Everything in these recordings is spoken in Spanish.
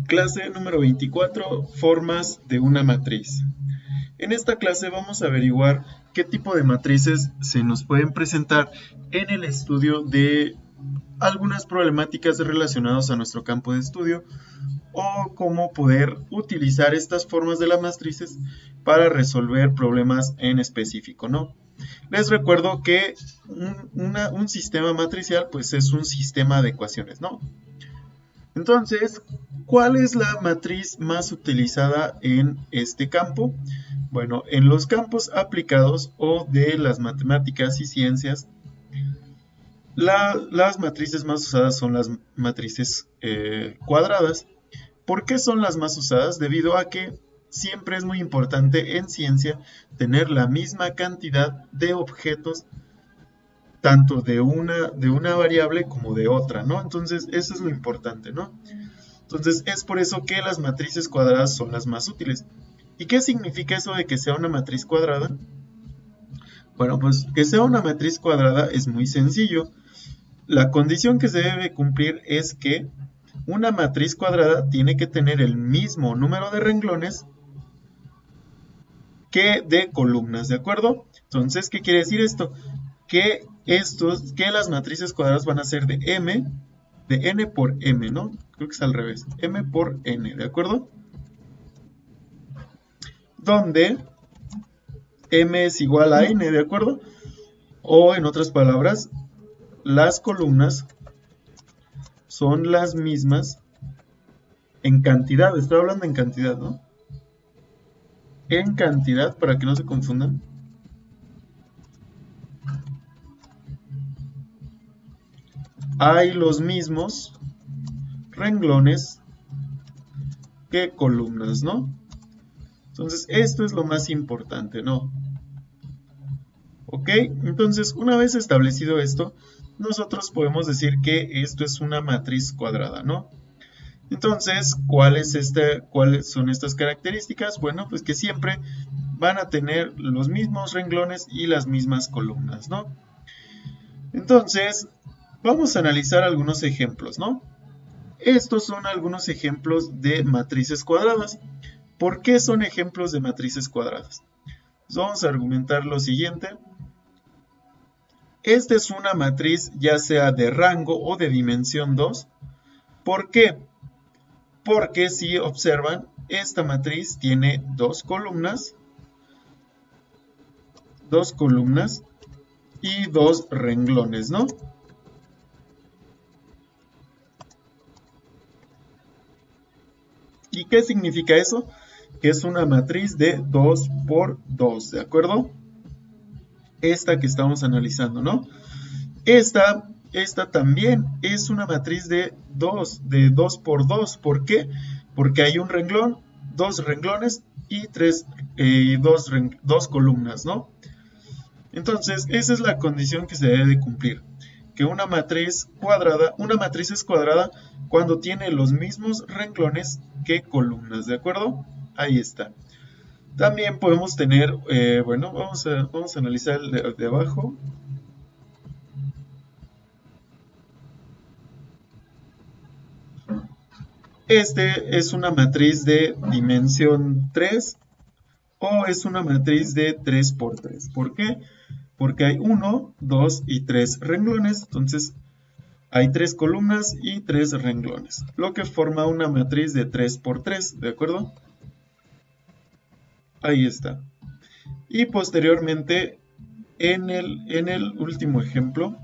Clase número 24, formas de una matriz. En esta clase vamos a averiguar qué tipo de matrices se nos pueden presentar en el estudio de algunas problemáticas relacionadas a nuestro campo de estudio o cómo poder utilizar estas formas de las matrices para resolver problemas en específico, ¿no? Les recuerdo que un sistema matricial pues es un sistema de ecuaciones, ¿no? Entonces, ¿cuál es la matriz más utilizada en este campo? Bueno, en los campos aplicados o de las matemáticas y ciencias, las matrices más usadas son las matrices cuadradas. ¿Por qué son las más usadas? Debido a que siempre es muy importante en ciencia tener la misma cantidad de objetos tanto de una variable como de otra, ¿no? Entonces, eso es lo importante, ¿no? Entonces, es por eso que las matrices cuadradas son las más útiles. ¿Y qué significa eso de que sea una matriz cuadrada? Bueno, pues que sea una matriz cuadrada es muy sencillo. La condición que se debe cumplir es que una matriz cuadrada tiene que tener el mismo número de renglones que de columnas, ¿de acuerdo? Entonces, ¿qué quiere decir esto? Que las matrices cuadradas van a ser de n por m, ¿no? Creo que es al revés, m por n, ¿de acuerdo? Donde m es igual a n, ¿de acuerdo? O en otras palabras, las columnas son las mismas en cantidad, estoy hablando en cantidad, ¿no? En cantidad, para que no se confundan. Hay los mismos renglones que columnas, ¿no? Entonces, esto es lo más importante, ¿no? ¿Ok? Entonces, una vez establecido esto, nosotros podemos decir que esto es una matriz cuadrada, ¿no? Entonces, ¿cuáles son estas características? Bueno, pues que siempre van a tener los mismos renglones y las mismas columnas, ¿no? Entonces, vamos a analizar algunos ejemplos, ¿no? Estos son algunos ejemplos de matrices cuadradas. ¿Por qué son ejemplos de matrices cuadradas? Pues vamos a argumentar lo siguiente. Esta es una matriz ya sea de rango o de dimensión 2. ¿Por qué? Porque si observan, esta matriz tiene dos columnas y dos renglones, ¿no? ¿Y qué significa eso? Que es una matriz de 2 por 2, ¿de acuerdo? Esta que estamos analizando, ¿no? Esta también es una matriz de 2 por 2. ¿Por qué? Porque hay un renglón, dos renglones y dos columnas, ¿no? Entonces, esa es la condición que se debe de cumplir. Que una matriz es cuadrada cuando tiene los mismos renglones que columnas, ¿de acuerdo? Ahí está. También podemos tener, bueno, vamos a analizar el de abajo. Este es una matriz de dimensión 3 o es una matriz de 3 por 3. ¿Por qué? Porque hay 1, 2 y 3 renglones, entonces hay 3 columnas y 3 renglones, lo que forma una matriz de 3 por 3, ¿de acuerdo? Ahí está. Y posteriormente, en el último ejemplo,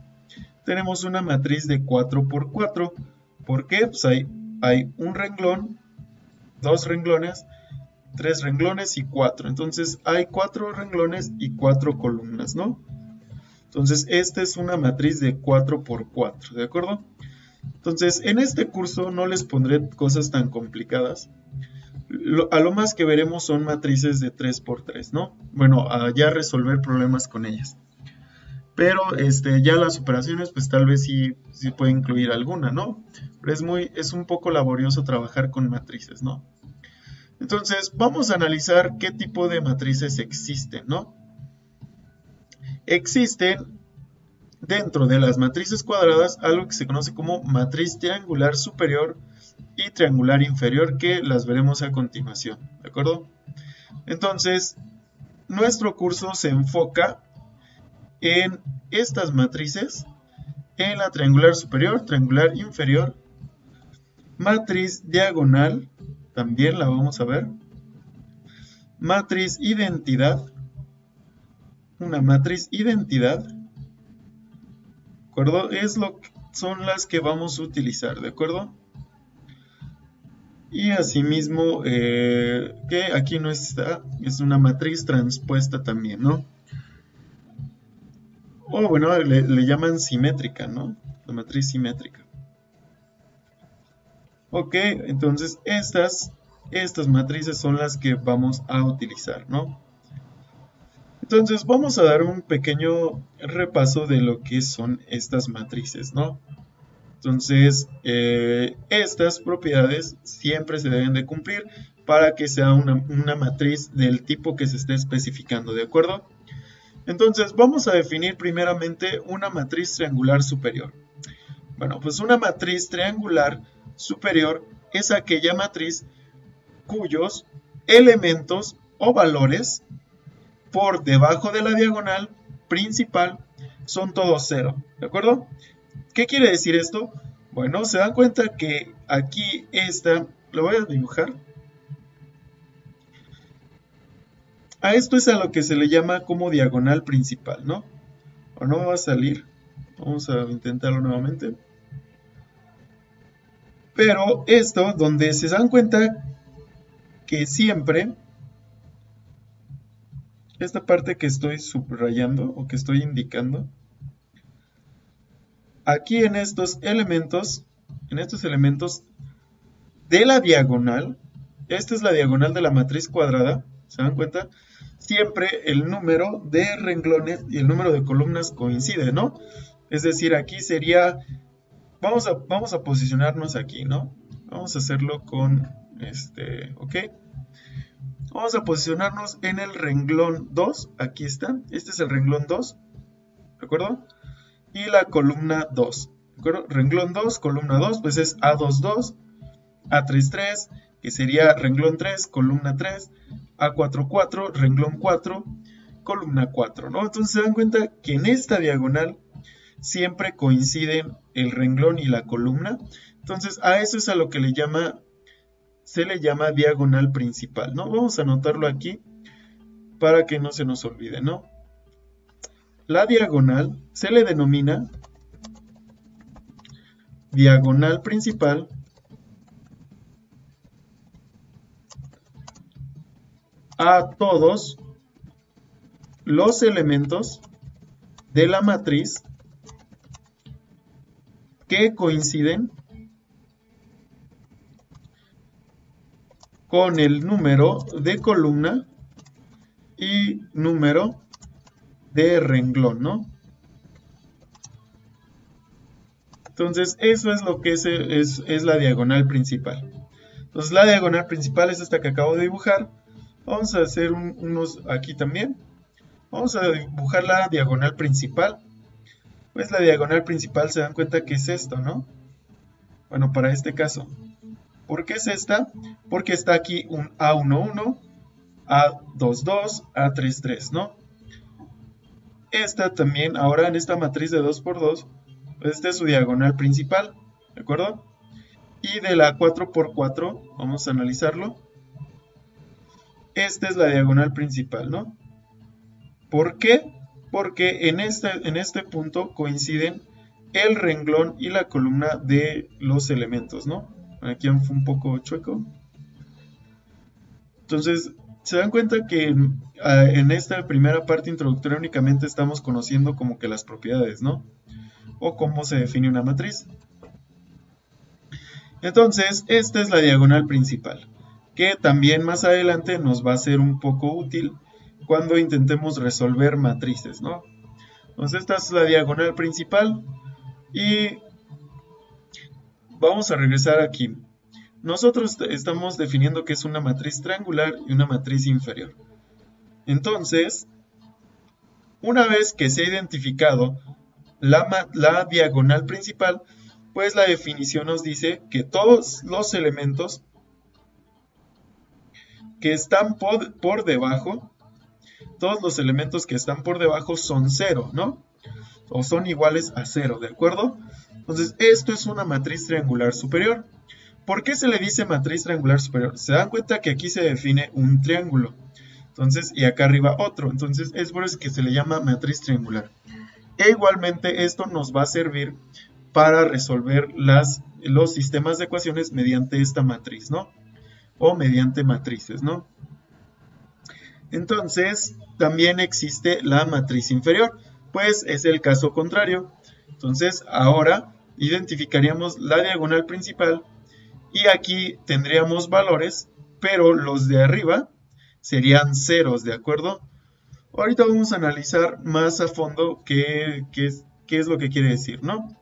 tenemos una matriz de 4 por 4. ¿Por qué? Pues hay un renglón, dos renglones, tres renglones y 4. Entonces hay 4 renglones y 4 columnas, ¿no? Entonces esta es una matriz de 4 por 4, ¿de acuerdo? Entonces en este curso no les pondré cosas tan complicadas. A lo más que veremos son matrices de 3 por 3, ¿no? Bueno, a ya resolver problemas con ellas. Pero ya las operaciones, pues tal vez sí puede incluir alguna, ¿no? Pero es un poco laborioso trabajar con matrices, ¿no? Entonces, vamos a analizar qué tipo de matrices existen, ¿no? Existen dentro de las matrices cuadradas algo que se conoce como matriz triangular superior y triangular inferior, que las veremos a continuación, ¿de acuerdo? Entonces, nuestro curso se enfoca en estas matrices, en la triangular superior, triangular inferior, matriz diagonal, también la vamos a ver, matriz identidad, una matriz identidad, ¿de acuerdo? Son las que vamos a utilizar, ¿de acuerdo? Y asimismo, que aquí no está, es una matriz transpuesta también, ¿no? O bueno, le llaman simétrica, ¿no? La matriz simétrica. Ok, entonces estas matrices son las que vamos a utilizar, ¿no? Entonces vamos a dar un pequeño repaso de lo que son estas matrices, ¿no? Entonces, estas propiedades siempre se deben de cumplir para que sea una matriz del tipo que se esté especificando, ¿de acuerdo? Entonces, vamos a definir primeramente una matriz triangular superior. Bueno, pues una matriz triangular superior es aquella matriz cuyos elementos o valores por debajo de la diagonal principal son todos 0, ¿de acuerdo? ¿Qué quiere decir esto? Bueno, se dan cuenta que aquí lo voy a dibujar. A esto es a lo que se le llama como diagonal principal, ¿no? O no va a salir. Vamos a intentarlo nuevamente. Pero esto, donde se dan cuenta que siempre, esta parte que estoy subrayando o que estoy indicando, aquí en estos elementos de la diagonal, esta es la diagonal de la matriz cuadrada, ¿se dan cuenta? Siempre el número de renglones y el número de columnas coincide, ¿no? Es decir, aquí sería, vamos a posicionarnos aquí, ¿no? Vamos a hacerlo con ok. Vamos a posicionarnos en el renglón 2, aquí está, este es el renglón 2, ¿de acuerdo? Y la columna 2, ¿de acuerdo? Renglón 2, columna 2, pues es A22, A33, que sería renglón 3, columna 3, A44, renglón 4, columna 4, ¿no? Entonces se dan cuenta que en esta diagonal siempre coinciden el renglón y la columna. Entonces a eso es a lo que se le llama diagonal principal, ¿no? Vamos a anotarlo aquí para que no se nos olvide, ¿no? La diagonal se le denomina diagonal principal a todos los elementos de la matriz que coinciden con el número de columna y número de renglón, ¿no? Entonces, eso es lo que es la diagonal principal. Entonces, la diagonal principal es esta que acabo de dibujar. Vamos a hacer unos aquí también. Vamos a dibujar la diagonal principal. Pues la diagonal principal se dan cuenta que es esto, ¿no? Bueno, para este caso. ¿Por qué es esta? Porque está aquí un A11, A22, A33, ¿no? Esta también, ahora en esta matriz de 2×2, esta es su diagonal principal, ¿de acuerdo? Y de la 4×4, vamos a analizarlo. Esta es la diagonal principal, ¿no? ¿Por qué? Porque en este punto coinciden el renglón y la columna de los elementos, ¿no? Aquí fue un poco chueco. Entonces, se dan cuenta que en esta primera parte introductoria únicamente estamos conociendo como que las propiedades, ¿no? O cómo se define una matriz. Entonces, esta es la diagonal principal, que también más adelante nos va a ser un poco útil cuando intentemos resolver matrices, ¿no? Entonces, esta es la diagonal principal y vamos a regresar aquí. Nosotros estamos definiendo que es una matriz triangular y una matriz inferior. Entonces, una vez que se ha identificado la diagonal principal, pues la definición nos dice que todos los elementos que están por debajo, todos los elementos que están por debajo son 0, ¿no? O son iguales a 0, ¿de acuerdo? Entonces, esto es una matriz triangular superior. ¿Por qué se le dice matriz triangular superior? Se dan cuenta que aquí se define un triángulo. Entonces, y acá arriba otro. Entonces, es por eso que se le llama matriz triangular. E igualmente, esto nos va a servir para resolver los sistemas de ecuaciones mediante esta matriz, ¿no? O mediante matrices, ¿no? Entonces, también existe la matriz inferior, pues es el caso contrario. Entonces, ahora identificaríamos la diagonal principal y aquí tendríamos valores, pero los de arriba serían ceros, ¿de acuerdo? Ahorita vamos a analizar más a fondo qué es lo que quiere decir, ¿no?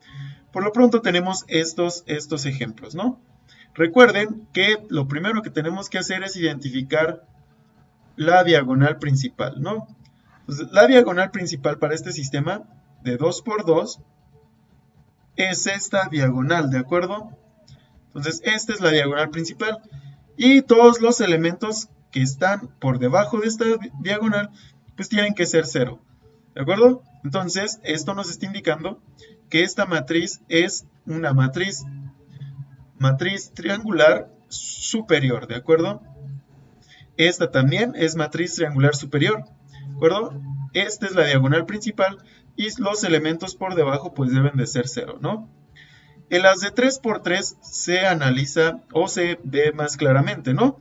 Por lo pronto tenemos estos ejemplos, ¿no? Recuerden que lo primero que tenemos que hacer es identificar la diagonal principal, ¿no? Entonces, la diagonal principal para este sistema de 2 por 2 es esta diagonal, ¿de acuerdo? Entonces, esta es la diagonal principal. Y todos los elementos que están por debajo de esta diagonal, pues tienen que ser 0, ¿de acuerdo? Entonces, esto nos está indicando que esta matriz es una matriz triangular superior, ¿de acuerdo? Esta también es matriz triangular superior, ¿de acuerdo? Esta es la diagonal principal y los elementos por debajo pues deben de ser 0, ¿no? En las de 3 por 3 se analiza o se ve más claramente, ¿no?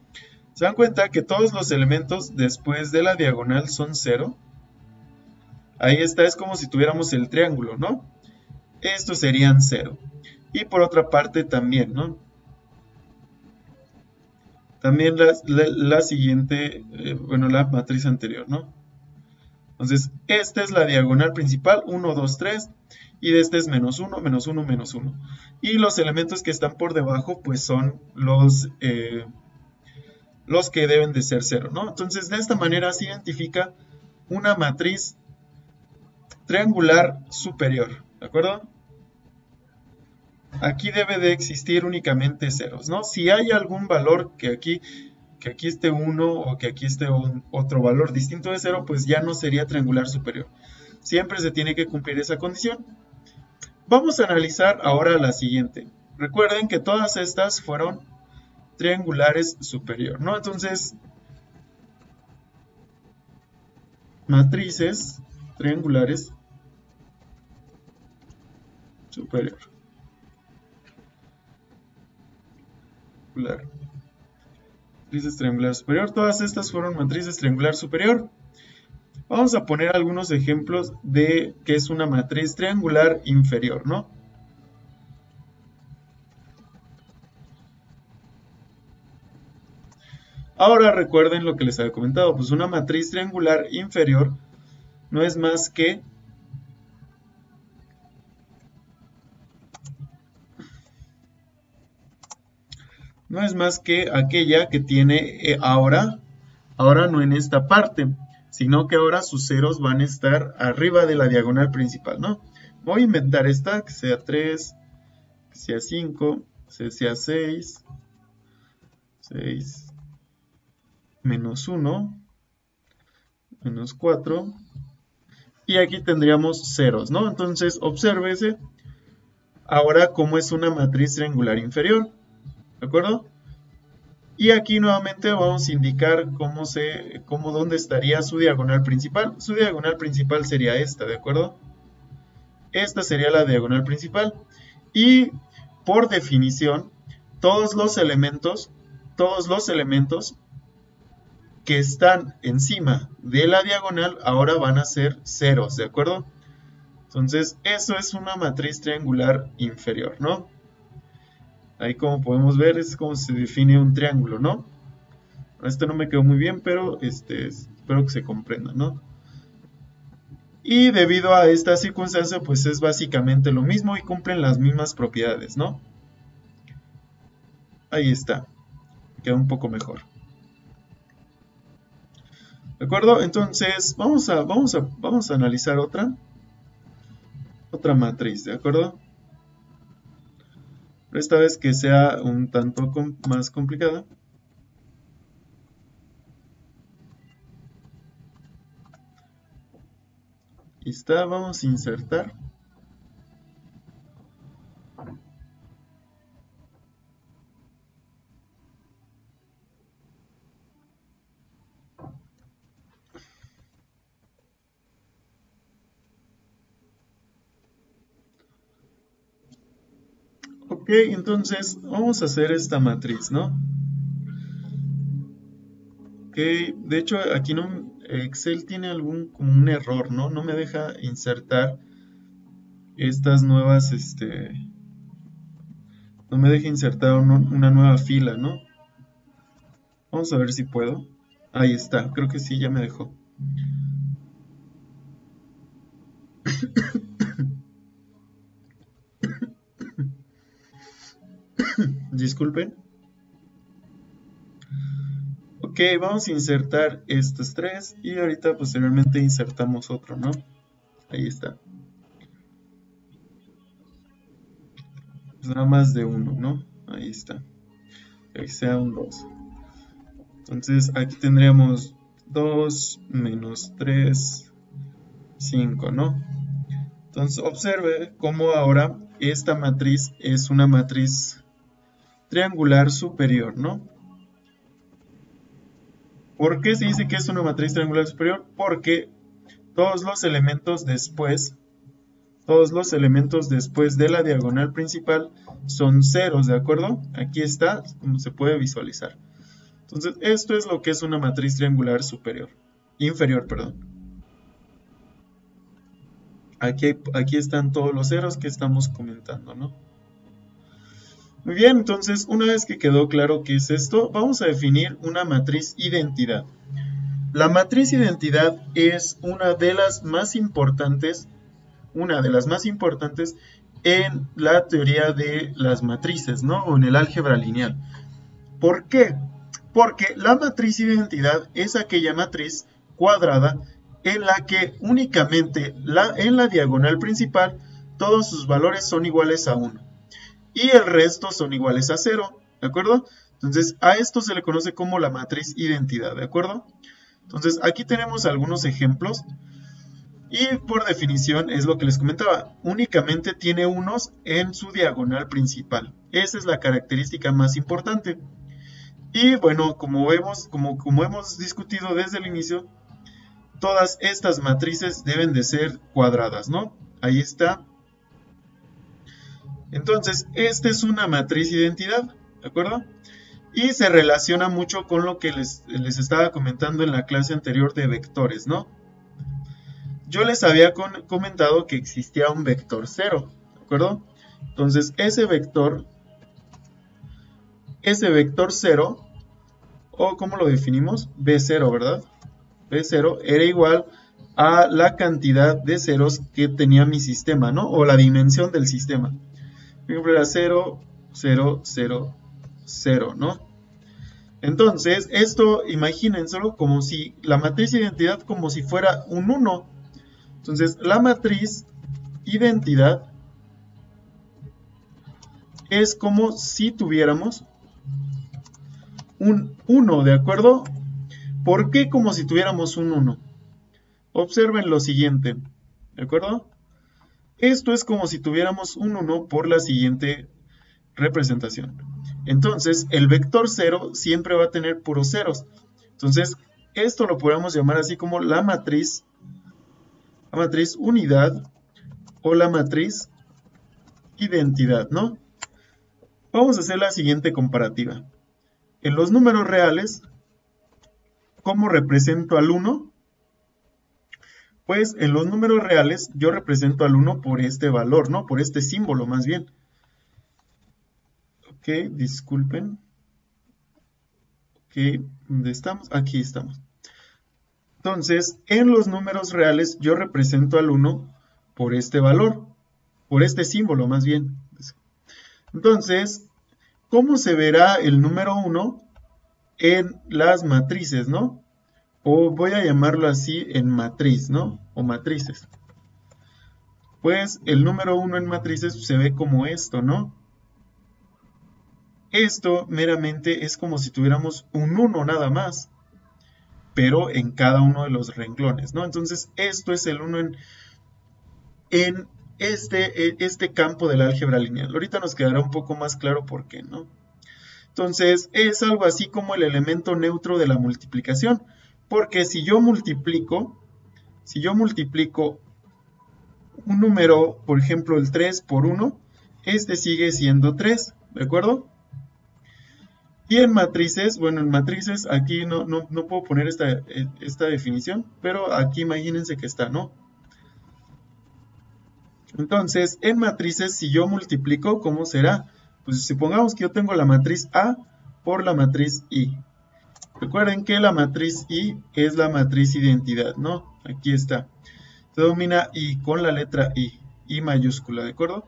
Se dan cuenta que todos los elementos después de la diagonal son 0. Ahí está, es como si tuviéramos el triángulo, ¿no? Estos serían 0. Y por otra parte también, ¿no? También la siguiente, bueno, la matriz anterior, ¿no? Entonces, esta es la diagonal principal, 1, 2, 3, y de este es menos 1, menos 1, menos 1. Y los elementos que están por debajo, pues son los que deben de ser 0, ¿no? Entonces, de esta manera se identifica una matriz triangular superior, ¿de acuerdo? Aquí debe de existir únicamente ceros, ¿no? Si hay algún valor que aquí esté 1 o que aquí esté otro valor distinto de 0, pues ya no sería triangular superior. Siempre se tiene que cumplir esa condición. Vamos a analizar ahora la siguiente. Recuerden que todas estas fueron triangulares superior, ¿no? Entonces, matrices triangulares superior. Matrices triangular superior. Todas estas fueron matrices triangular superior. Vamos a poner algunos ejemplos de qué es una matriz triangular inferior, ¿no? Ahora recuerden lo que les había comentado, pues una matriz triangular inferior no es más que aquella que tiene ahora no en esta parte, sino que ahora sus ceros van a estar arriba de la diagonal principal, ¿no? Voy a inventar esta, que sea 3, que sea 5, que sea 6, menos 1, menos 4, y aquí tendríamos ceros, ¿no? Entonces, obsérvese ahora cómo es una matriz triangular inferior, ¿de acuerdo? Y aquí nuevamente vamos a indicar dónde estaría su diagonal principal. Su diagonal principal sería esta, ¿de acuerdo? Esta sería la diagonal principal. Y por definición, todos los elementos que están encima de la diagonal ahora van a ser ceros, ¿de acuerdo? Entonces, eso es una matriz triangular inferior, ¿no? Ahí como podemos ver es como se define un triángulo, ¿no? Esto no me quedó muy bien, pero espero que se comprenda, ¿no? Y debido a esta circunstancia, pues es básicamente lo mismo y cumplen las mismas propiedades, ¿no? Ahí está. Queda un poco mejor. ¿De acuerdo? Entonces, vamos a analizar otra matriz, ¿de acuerdo? pero esta vez que sea un tanto más complicada. Y está, vamos a insertar. Ok, entonces vamos a hacer esta matriz, ¿no? Ok, de hecho aquí no, Excel tiene como un error, ¿no? No me deja insertar estas nuevas, no me deja insertar una nueva fila, ¿no? Vamos a ver si puedo. Ahí está, creo que sí, ya me dejó. Disculpen. Ok, vamos a insertar estos tres y ahorita posteriormente insertamos otro, ¿no? Ahí está. Pues nada más de uno, ¿no? Ahí está. Que sea un 2. Entonces aquí tendríamos 2 menos 3, 5, ¿no? Entonces observe cómo ahora esta matriz es una matriz triangular superior, ¿no? ¿Por qué se dice que es una matriz triangular superior? Porque todos los elementos después de la diagonal principal son ceros, ¿de acuerdo? Aquí está, como se puede visualizar. Entonces, esto es lo que es una matriz triangular inferior, perdón. Aquí están todos los ceros que estamos comentando, ¿no? Muy bien, entonces, una vez que quedó claro qué es esto, vamos a definir una matriz identidad. La matriz identidad es una de las más importantes en la teoría de las matrices, ¿no? O en el álgebra lineal. ¿Por qué? Porque la matriz identidad es aquella matriz cuadrada en la que únicamente en la diagonal principal todos sus valores son iguales a 1 y el resto son iguales a 0, ¿de acuerdo? Entonces a esto se le conoce como la matriz identidad, ¿de acuerdo? Entonces aquí tenemos algunos ejemplos y por definición es lo que les comentaba, únicamente tiene unos en su diagonal principal. Esa es la característica más importante. Y bueno, como hemos discutido desde el inicio, todas estas matrices deben de ser cuadradas, ¿no? Ahí está. Entonces, esta es una matriz identidad, ¿de acuerdo? Y se relaciona mucho con lo que les estaba comentando en la clase anterior de vectores, ¿no? Yo les había comentado que existía un vector 0, ¿de acuerdo? Entonces, ese vector 0, o ¿cómo lo definimos? B0, ¿verdad? B0 era igual a la cantidad de ceros que tenía mi sistema, ¿no? O la dimensión del sistema. Por ejemplo, era 0, 0, 0, 0, ¿no? Entonces, esto imagínenselo como si la matriz de identidad como si fuera un 1. Entonces, la matriz identidad es como si tuviéramos un 1, ¿de acuerdo? ¿Por qué como si tuviéramos un 1? Observen lo siguiente, ¿de acuerdo? Esto es como si tuviéramos un 1 por la siguiente representación. Entonces, el vector 0 siempre va a tener puros ceros. Entonces, esto lo podemos llamar así como la matriz unidad o la matriz identidad, ¿no? Vamos a hacer la siguiente comparativa. En los números reales, ¿cómo represento al 1? Pues en los números reales yo represento al 1 por este valor, ¿no? Por este símbolo más bien. Ok, disculpen. Ok, ¿dónde estamos? Aquí estamos. Entonces, en los números reales yo represento al 1 por este valor, por este símbolo más bien. Entonces, ¿cómo se verá el número 1 en las matrices, no? O voy a llamarlo así en matriz, ¿no? O matrices. Pues el número 1 en matrices se ve como esto, ¿no? esto meramente es como si tuviéramos un 1 nada más, pero en cada uno de los renglones, ¿no? Entonces, esto es el 1 en este campo del álgebra lineal. Ahorita nos quedará un poco más claro por qué, ¿no? Entonces, es algo así como el elemento neutro de la multiplicación, porque si yo multiplico un número, por ejemplo, el 3 por 1, este sigue siendo 3, ¿de acuerdo? Y en matrices, bueno, en matrices aquí no puedo poner esta definición, pero aquí imagínense que está, ¿no? Entonces, en matrices, si yo multiplico, ¿cómo será? Pues supongamos que yo tengo la matriz A por la matriz I. Recuerden que la matriz I es la matriz identidad, ¿no? Aquí está. Se domina I con la letra I mayúscula, ¿de acuerdo?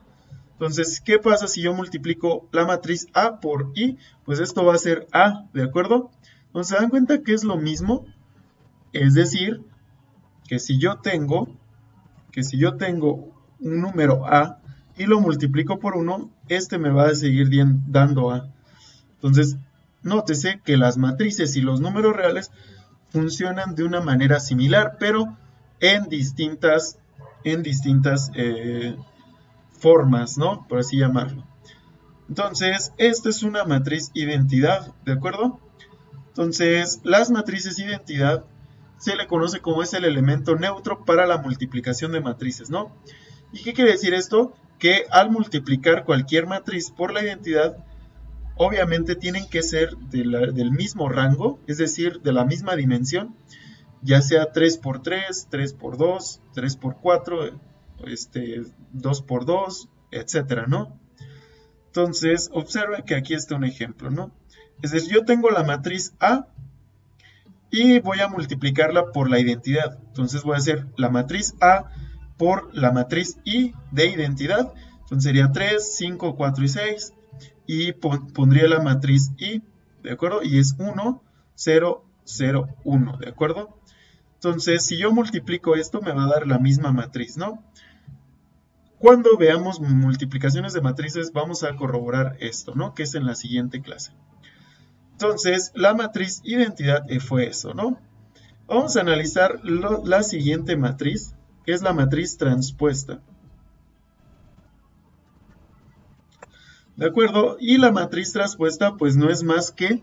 Entonces, ¿qué pasa si yo multiplico la matriz A por I? Pues esto va a ser A, ¿de acuerdo? Entonces, ¿se dan cuenta que es lo mismo? Es decir, que si yo tengo un número A y lo multiplico por 1, este me va a seguir dando A. Entonces, nótese que las matrices y los números reales funcionan de una manera similar, pero en distintas formas, ¿no? Por así llamarlo. Entonces, esta es una matriz identidad, ¿de acuerdo? Entonces, las matrices identidad se le conoce como es el elemento neutro para la multiplicación de matrices, ¿no? ¿Y qué quiere decir esto? Que al multiplicar cualquier matriz por la identidad, obviamente tienen que ser del mismo rango, es decir, de la misma dimensión, ya sea 3 por 3, 3 por 2, 3 por 4, 2 por 2, etcétera, ¿no? Entonces, observen que aquí está un ejemplo, ¿no? Es decir, yo tengo la matriz A y voy a multiplicarla por la identidad. Entonces voy a hacer la matriz A por la matriz I de identidad. Entonces sería 3, 5, 4 y 6. Y pondría la matriz I, ¿de acuerdo? Y es 1, 0, 0, 1, ¿de acuerdo? Entonces, si yo multiplico esto, me va a dar la misma matriz, ¿no? Cuando veamos multiplicaciones de matrices, vamos a corroborar esto, ¿no? Que es en la siguiente clase. Entonces, la matriz identidad fue eso, ¿no? Vamos a analizar la siguiente matriz, que es la matriz transpuesta. ¿De acuerdo? Y la matriz transpuesta, pues no es más que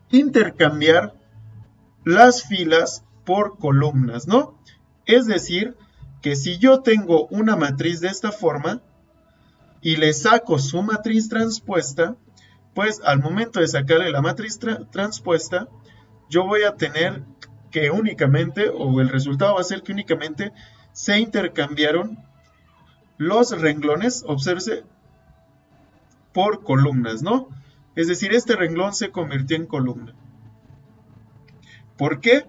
intercambiar las filas por columnas, ¿no? Es decir, que si yo tengo una matriz de esta forma y le saco su matriz transpuesta, pues al momento de sacarle la matriz transpuesta, yo voy a tener que únicamente, o el resultado va a ser que únicamente se intercambiaron los renglones, observe, por columnas, ¿no? Es decir, este renglón se convirtió en columna. ¿Por qué?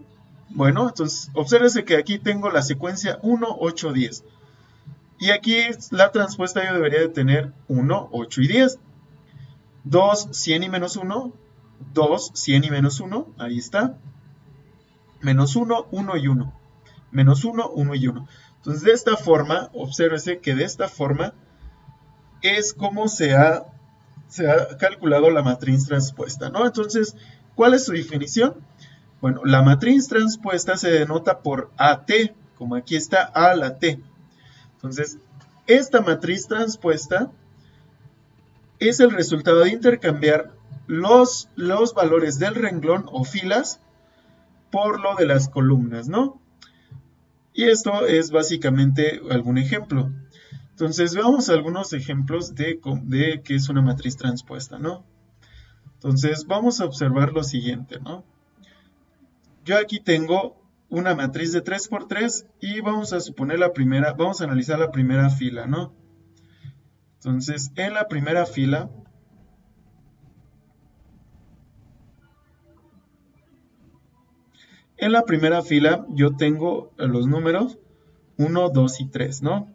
Bueno, entonces, obsérvese que aquí tengo la secuencia 1, 8, 10. Y aquí la transpuesta yo debería de tener 1, 8 y 10. 2, 100 y menos 1. 2, 100 y menos 1. Ahí está. Menos 1, 1 y 1. Menos 1, 1 y 1. Entonces, de esta forma, obsérvese que de esta forma es como se ha calculado la matriz transpuesta, ¿no? Entonces, ¿cuál es su definición? Bueno, la matriz transpuesta se denota por AT, como aquí está A a la T. Entonces, esta matriz transpuesta es el resultado de intercambiar los valores del renglón o filas por lo de las columnas, ¿no? Y esto es básicamente algún ejemplo. Entonces, veamos algunos ejemplos de qué es una matriz transpuesta, ¿no? Entonces, vamos a observar lo siguiente, ¿no? Yo aquí tengo una matriz de 3 por 3 y vamos a suponer vamos a analizar la primera fila, ¿no? Entonces, en la primera fila, yo tengo los números 1, 2 y 3, ¿no?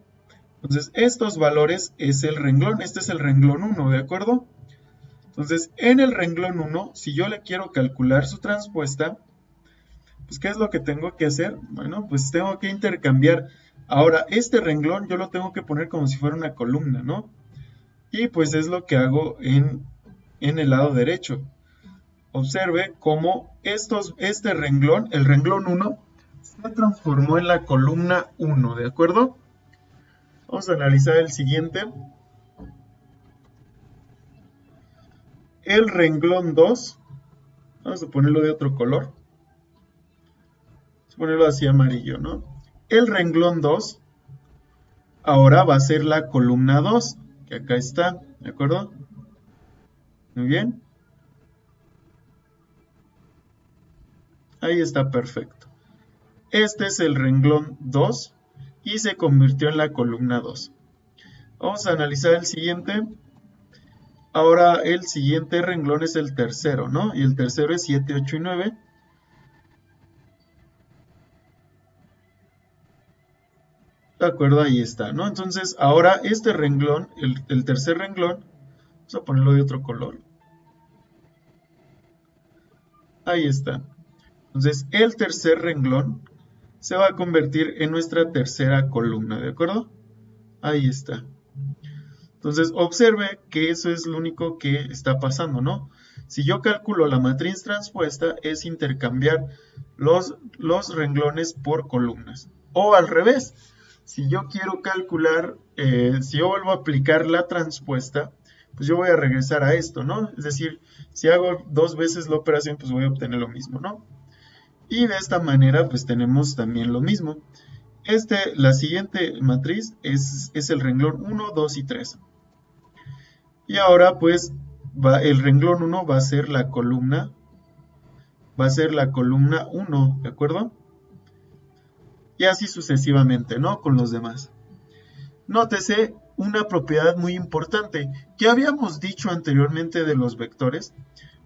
Entonces, estos valores es el renglón, este es el renglón 1, ¿de acuerdo? Entonces, en el renglón 1, si yo le quiero calcular su transpuesta, pues, ¿qué es lo que tengo que hacer? Bueno, pues tengo que intercambiar. Ahora, este renglón yo lo tengo que poner como si fuera una columna, ¿no? Y pues es lo que hago en en el lado derecho. Observe cómo este renglón, el renglón 1, se transformó en la columna 1, ¿de acuerdo? Vamos a analizar el siguiente. El renglón 2, vamos a ponerlo de otro color. Vamos a ponerlo así amarillo, ¿no? El renglón 2 ahora va a ser la columna 2, que acá está, ¿de acuerdo? Muy bien. Ahí está perfecto. Este es el renglón 2 y se convirtió en la columna 2. Vamos a analizar el siguiente. Ahora el siguiente renglón es el tercero, ¿no? Y el tercero es 7, 8 y 9. De acuerdo, ahí está, ¿no? Entonces, ahora este renglón, el tercer renglón, vamos a ponerlo de otro color. Ahí está. Entonces, el tercer renglón se va a convertir en nuestra tercera columna, ¿de acuerdo? Ahí está. Entonces, observe que eso es lo único que está pasando, ¿no? Si yo calculo la matriz transpuesta, es intercambiar los renglones por columnas. O al revés, si yo quiero calcular, si yo vuelvo a aplicar la transpuesta, pues yo voy a regresar a esto, ¿no? Es decir, si hago 2 veces la operación, pues voy a obtener lo mismo, ¿no? Y de esta manera, pues tenemos también lo mismo. La siguiente matriz es el renglón 1, 2 y 3. Y ahora, pues, el renglón 1 va a ser la columna 1, ¿de acuerdo? Y así sucesivamente, ¿no? Con los demás. Nótese una propiedad muy importante que habíamos dicho anteriormente de los vectores.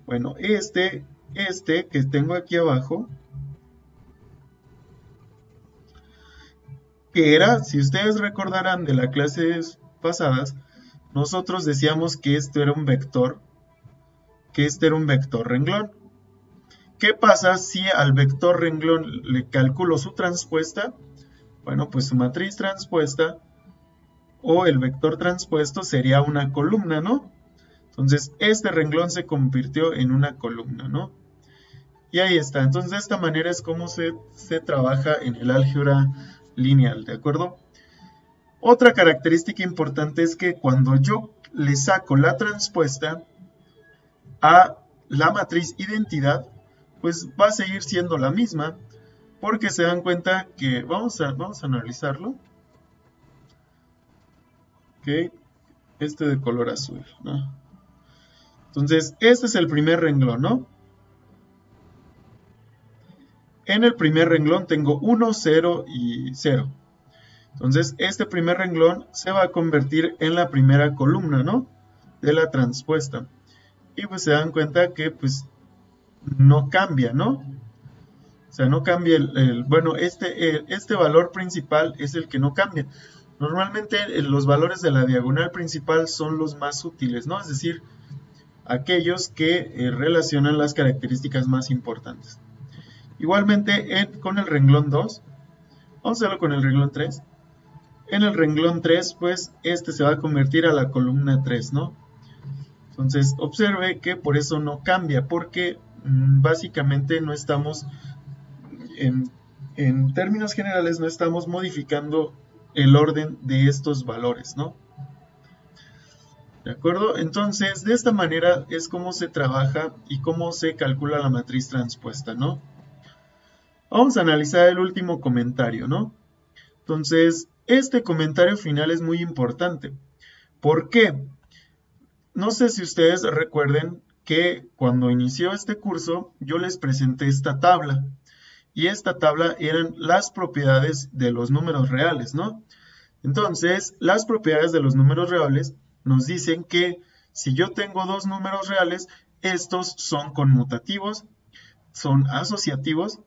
Bueno, este que tengo aquí abajo, que era, si ustedes recordarán de las clases pasadas, nosotros decíamos que esto era un vector, renglón. ¿Qué pasa si al vector renglón le calculo su transpuesta? Bueno, pues su matriz transpuesta o el vector transpuesto sería una columna, ¿no? Entonces, este renglón se convirtió en una columna, ¿no? Y ahí está. Entonces, de esta manera es como se trabaja en el álgebra lineal, ¿de acuerdo? Otra característica importante es que cuando yo le saco la transpuesta a la matriz identidad, pues va a seguir siendo la misma, porque se dan cuenta que, vamos a analizarlo. Ok, este de color azul, ¿no? Entonces, este es el primer renglón, ¿no? En el primer renglón tengo 1, 0 y 0. Entonces, este primer renglón se va a convertir en la primera columna, ¿no? De la transpuesta. Y pues se dan cuenta que, pues, no cambia, ¿no? O sea, no cambia bueno, este valor principal es el que no cambia. Normalmente los valores de la diagonal principal son los más útiles, ¿no? Es decir, aquellos que relacionan las características más importantes. Igualmente con el renglón 2, vamos a hacerlo con el renglón 3. En el renglón 3, pues, este se va a convertir a la columna 3, ¿no? Entonces, observe que por eso no cambia, porque básicamente no estamos, en términos generales, no estamos modificando el orden de estos valores, ¿no? ¿De acuerdo? Entonces, de esta manera es como se trabaja y cómo se calcula la matriz transpuesta, ¿no? Vamos a analizar el último comentario, ¿no? Entonces, este comentario final es muy importante. ¿Por qué? No sé si ustedes recuerden que cuando inició este curso yo les presenté esta tabla. Y esta tabla eran las propiedades de los números reales, ¿no? Entonces, las propiedades de los números reales nos dicen que si yo tengo dos números reales, estos son conmutativos, son asociativos,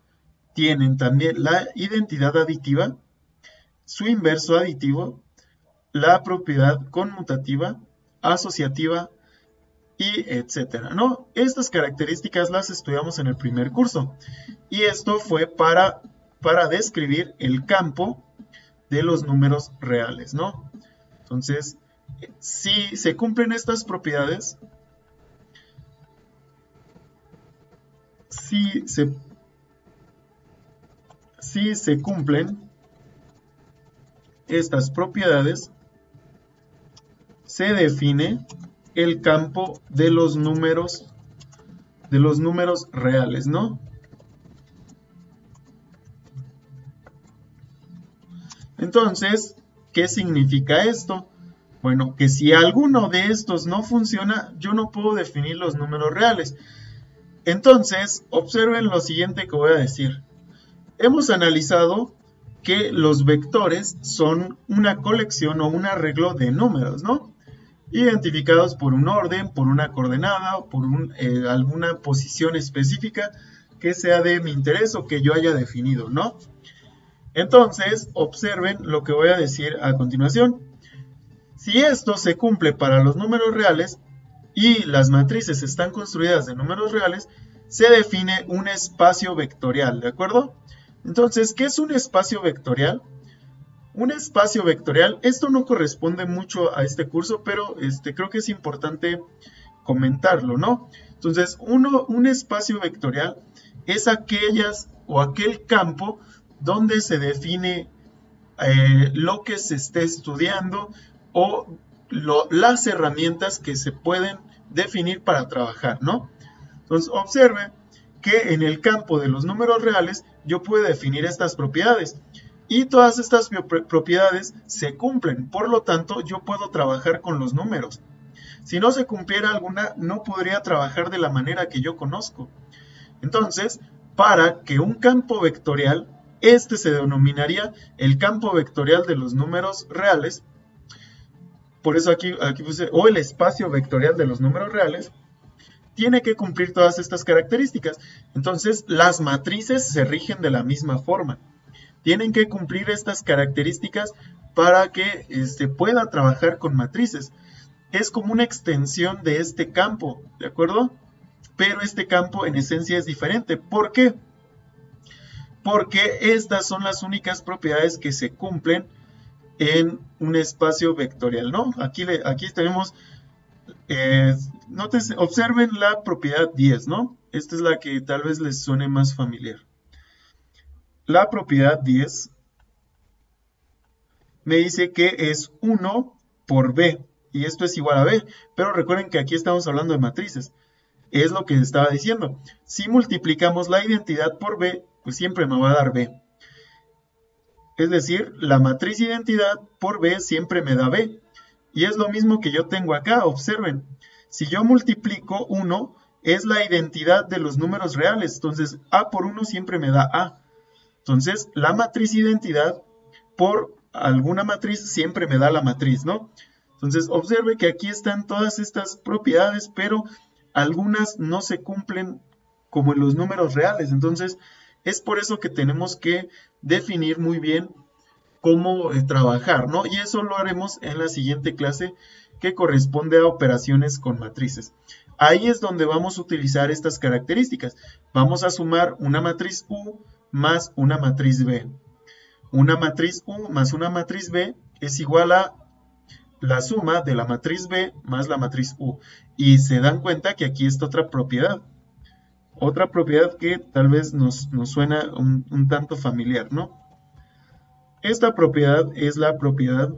tienen también la identidad aditiva, su inverso aditivo, la propiedad conmutativa, asociativa y etcétera, ¿no? Estas características las estudiamos en el primer curso y esto fue para describir el campo de los números reales, ¿no? Entonces, si se cumplen estas propiedades, si se cumplen estas propiedades, se define el campo de los números reales, ¿no? Entonces, ¿qué significa esto? Bueno, que si alguno de estos no funciona, yo no puedo definir los números reales. Entonces, observen lo siguiente que voy a decir. Hemos analizado que los vectores son una colección o un arreglo de números, ¿no? Identificados por un orden, por una coordenada o por alguna posición específica que sea de mi interés o que yo haya definido, ¿no? Entonces, observen lo que voy a decir a continuación. Si esto se cumple para los números reales y las matrices están construidas de números reales, se define un espacio vectorial, ¿de acuerdo? Entonces, ¿qué es un espacio vectorial? Un espacio vectorial, esto no corresponde mucho a este curso, pero creo que es importante comentarlo, ¿no? Entonces, un espacio vectorial es aquel campo donde se define lo que se esté estudiando o las herramientas que se pueden definir para trabajar, ¿no? Entonces, observe que en el campo de los números reales yo puedo definir estas propiedades y todas estas propiedades se cumplen, por lo tanto yo puedo trabajar con los números. Si no se cumpliera alguna, no podría trabajar de la manera que yo conozco. Entonces, para que un campo vectorial, se denominaría el campo vectorial de los números reales. Por eso aquí puse, o el espacio vectorial de los números reales, tiene que cumplir todas estas características. Entonces, las matrices se rigen de la misma forma. Tienen que cumplir estas características para que pueda trabajar con matrices. Es como una extensión de este campo, ¿de acuerdo? Pero este campo en esencia es diferente. ¿Por qué? Porque estas son las únicas propiedades que se cumplen en un espacio vectorial, ¿no? Aquí tenemos, observen la propiedad 10, ¿no? Esta es la que tal vez les suene más familiar. La propiedad 10 me dice que es 1 por b, y esto es igual a b, pero recuerden que aquí estamos hablando de matrices. Es lo que estaba diciendo. Si multiplicamos la identidad por b, pues siempre me va a dar b. Es decir, la matriz identidad por b siempre me da b. Y es lo mismo que yo tengo acá, observen. Si yo multiplico 1, es la identidad de los números reales. Entonces, a por 1 siempre me da a. Entonces, la matriz identidad por alguna matriz siempre me da la matriz, ¿no? Entonces, observe que aquí están todas estas propiedades, pero algunas no se cumplen como en los números reales. Entonces, es por eso que tenemos que definir muy bien cómo trabajar, ¿no? Y eso lo haremos en la siguiente clase, que corresponde a operaciones con matrices. Ahí es donde vamos a utilizar estas características. Vamos a sumar una matriz U más una matriz B. Una matriz U más una matriz B es igual a la suma de la matriz B más la matriz U. Y se dan cuenta que aquí está otra propiedad. Otra propiedad que tal vez nos suena un tanto familiar, ¿no? Esta propiedad es la propiedad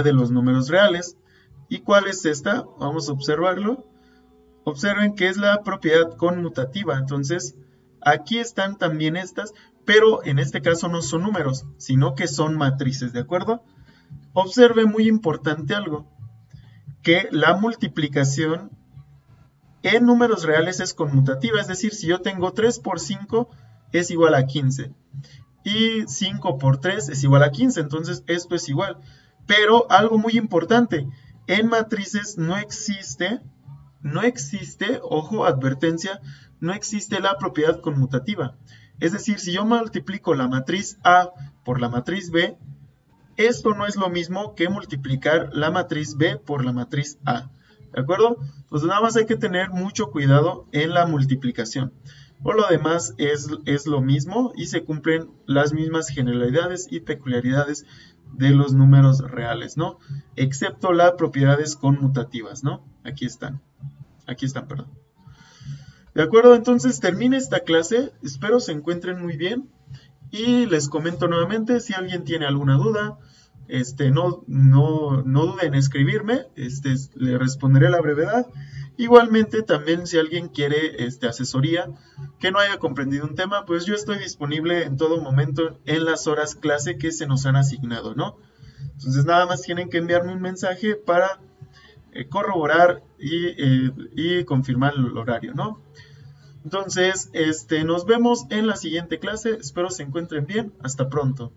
de los números reales. ¿Y cuál es esta? Vamos a observarlo. Observen que es la propiedad conmutativa. Entonces, aquí están también estas, pero en este caso no son números, sino que son matrices, ¿de acuerdo? Observe muy importante algo, que la multiplicación en números reales es conmutativa, es decir, si yo tengo 3 por 5 es igual a 15 y 5 por 3 es igual a 15, entonces esto es igual. Pero algo muy importante, en matrices no existe, ojo, advertencia, no existe la propiedad conmutativa. Es decir, si yo multiplico la matriz A por la matriz B, esto no es lo mismo que multiplicar la matriz B por la matriz A. ¿De acuerdo? Pues nada más hay que tener mucho cuidado en la multiplicación. Por lo demás es lo mismo y se cumplen las mismas generalidades y peculiaridades de los números reales, ¿no? Excepto las propiedades conmutativas, ¿no? Aquí están, perdón. De acuerdo, entonces termine esta clase, espero se encuentren muy bien y les comento nuevamente si alguien tiene alguna duda, no duden en escribirme, le responderé a la brevedad. Igualmente también si alguien quiere asesoría que no haya comprendido un tema, pues yo estoy disponible en todo momento en las horas clase que se nos han asignado, ¿no? Entonces nada más tienen que enviarme un mensaje para corroborar y confirmar el horario, ¿no? Entonces, nos vemos en la siguiente clase. Espero se encuentren bien. Hasta pronto.